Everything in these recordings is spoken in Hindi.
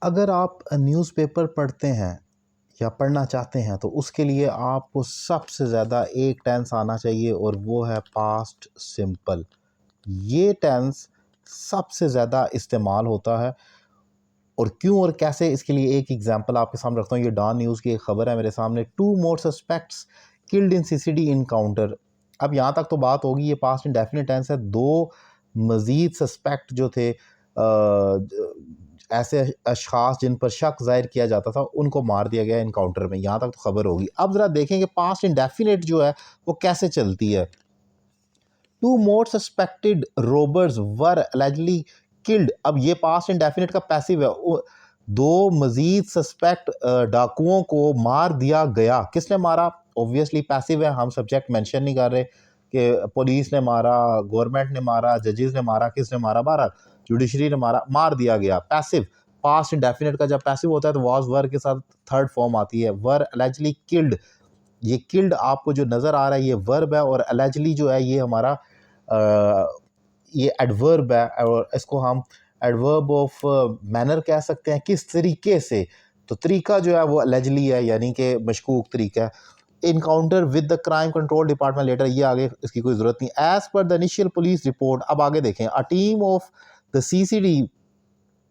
अगर आप न्यूज़पेपर पढ़ते हैं या पढ़ना चाहते हैं तो उसके लिए आपको सबसे ज़्यादा एक टेंस आना चाहिए और वो है पास्ट सिंपल। ये टेंस सबसे ज़्यादा इस्तेमाल होता है। और क्यों और कैसे, इसके लिए एक एग्जांपल आपके सामने रखता हूँ। ये डॉन न्यूज़ की एक खबर है मेरे सामने। 2 more suspects killed in CCD encounter. अब यहाँ तक तो बात होगी, ये पास्ट इंडेफिनिट टेंस है। 2 मज़ीद सस्पेक्ट जो थे, ऐसे अशख़ास जिन पर शक ज़ाहिर किया जाता था, उनको मार दिया गया इनकाउंटर में। यहाँ तक तो खबर होगी। अब ज़रा देखें कि पास्ट इंडेफिनिट जो है वो कैसे चलती है। 2 more suspected robbers were allegedly killed। अब ये पास्ट इंडेफिनिट का पैसिव है। 2 मजीद सस्पेक्ट डाकुओं को मार दिया गया। किसने मारा? ऑब्वियसली पैसिव है, हम सब्जेक्ट मेंशन नहीं कर रहे कि पुलिस ने मारा, गवर्नमेंट ने मारा, जजेस ने मारा, किसने मारा, बहरहाल जुडिशरी ने मारा, मार दिया गया। पैसिव। पास्ट इंडेफिनिट का जब पैसिव होता है तो वाज वर के साथ थर्ड फॉर्म आती है। वर अलेजली किल्ड। ये किल्ड आपको जो नज़र आ रहा है ये वर्ब है, और अलेजली जो है ये हमारा ये एडवर्ब है, और इसको हम एडवर्ब ऑफ मैनर कह सकते हैं। किस तरीके से, तो तरीका जो है वो अलेजली है, यानी कि मशकूक तरीका है। Encounter with the crime control department later, ये आगे इसकी कोई ज़रूरत नहीं। As per the initial police report, अब आगे देखें। A team of the CCD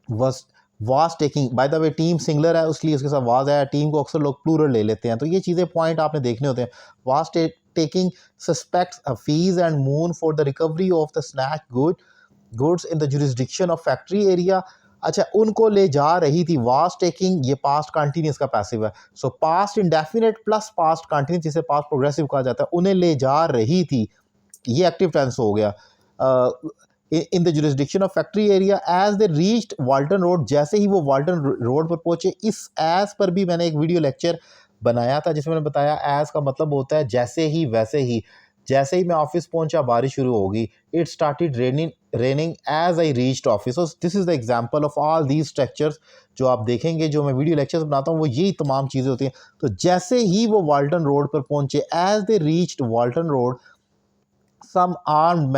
was taking, by the way team singular है इसलिए उसके साथ वाज है। टीम को अक्सर लोग प्लूरल ले लेते हैं, तो ये चीज़ें पॉइंट आपने देखने होते हैं। Was taking suspects Hafiz and Moon for the recovery of the snatched goods in the jurisdiction of factory area। अच्छा, उनको ले जा रही थी। was taking, ये पास्ट कंटिन्यूस का पैसिव है। सो past indefinite plus past continuous, जिसे पास्ट प्रोग्रेसिव कहा जाता है, उन्हें ले जा रही थी, ये एक्टिव टेंस हो गया। In the jurisdiction of factory area as they reached Walton road, जैसे ही वो वाल्टन रोड पर पहुंचे। इस एज पर भी मैंने एक वीडियो लेक्चर बनाया था जिसमें मैंने बताया एज का मतलब होता है जैसे ही वैसे ही। जैसे ही मैं ऑफिस पहुंचा बारिश शुरू होगी। It started raining as I reached office. This is the example of all these structures. जो आप देखेंगे, जो मैं वीडियो लेक्चर्स बनाता हूँ, वो यही तमाम चीज़ें होती हैं। तो जैसे ही वो वाल्टन रोड पर पहुंचे, as they reached Walton road, some armed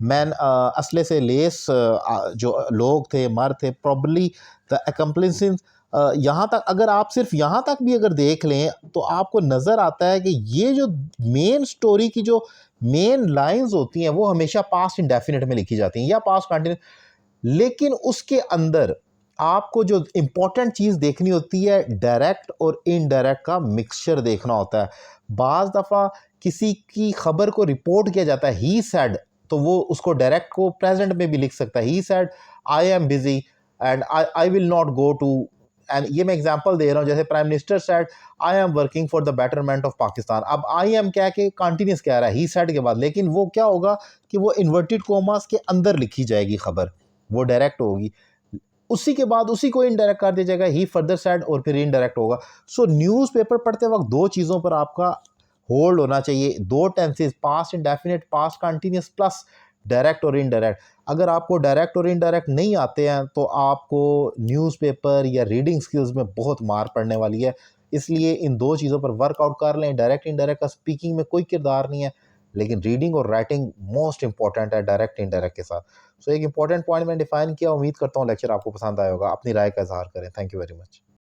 man, असले से लेस जो लोग थे, मर्द थे, प्रॉब्ली द accomplices। यहाँ तक, अगर आप सिर्फ यहाँ तक भी अगर देख लें तो आपको नज़र आता है कि ये जो मेन स्टोरी की जो मेन लाइंस होती हैं वो हमेशा पास्ट इंडेफिनिट में लिखी जाती हैं या पास्ट कंटिन्यूस। लेकिन उसके अंदर आपको जो इम्पोर्टेंट चीज़ देखनी होती है, डायरेक्ट और इनडायरेक्ट का मिक्सचर देखना होता है। बाज़ दफ़ा किसी की खबर को रिपोर्ट किया जाता है ही सैड, तो वो उसको डायरेक्ट को प्रेजेंट में भी लिख सकता है। He said I am busy and I will not go to, and ये मैं एग्जांपल दे रहा हूँ। जैसे prime minister said I am working for the betterment of Pakistan. अब आई एम क्या के कंटिन्यूस कह रहा है ही सैड के बाद, लेकिन वो क्या होगा कि वो इन्वर्टेड कोमास के अंदर लिखी जाएगी खबर, वो डायरेक्ट होगी। उसी के बाद उसी को इनडायरेक्ट कर दिया जाएगा, ही फर्दर सैड, और फिर इनडायरेक्ट होगा। सो न्यूज़पेपर पढ़ते वक्त 2 चीज़ों पर आपका होल्ड होना चाहिए। 2 tenses, past indefinite, past continuous, plus direct और इनडायरेक्ट। अगर आपको डायरेक्ट और इनडायरेक्ट नहीं आते हैं तो आपको न्यूज़पेपर या रीडिंग स्किल्स में बहुत मार पड़ने वाली है। इसलिए इन 2 चीज़ों पर वर्कआउट कर लें। डायरेक्ट इनडायरेक्ट का स्पीकिंग में कोई किरदार नहीं है, लेकिन रीडिंग और राइटिंग मोस्ट इंपॉर्टेंट है डायरेक्ट इंडायरेक्ट के साथ। सो एक इंपॉर्टेंट पॉइंट मैंने डिफाइन किया। उम्मीद करता हूँ लेक्चर आपको पसंद आया होगा। अपनी राय का इजहार करें। Thank you very much.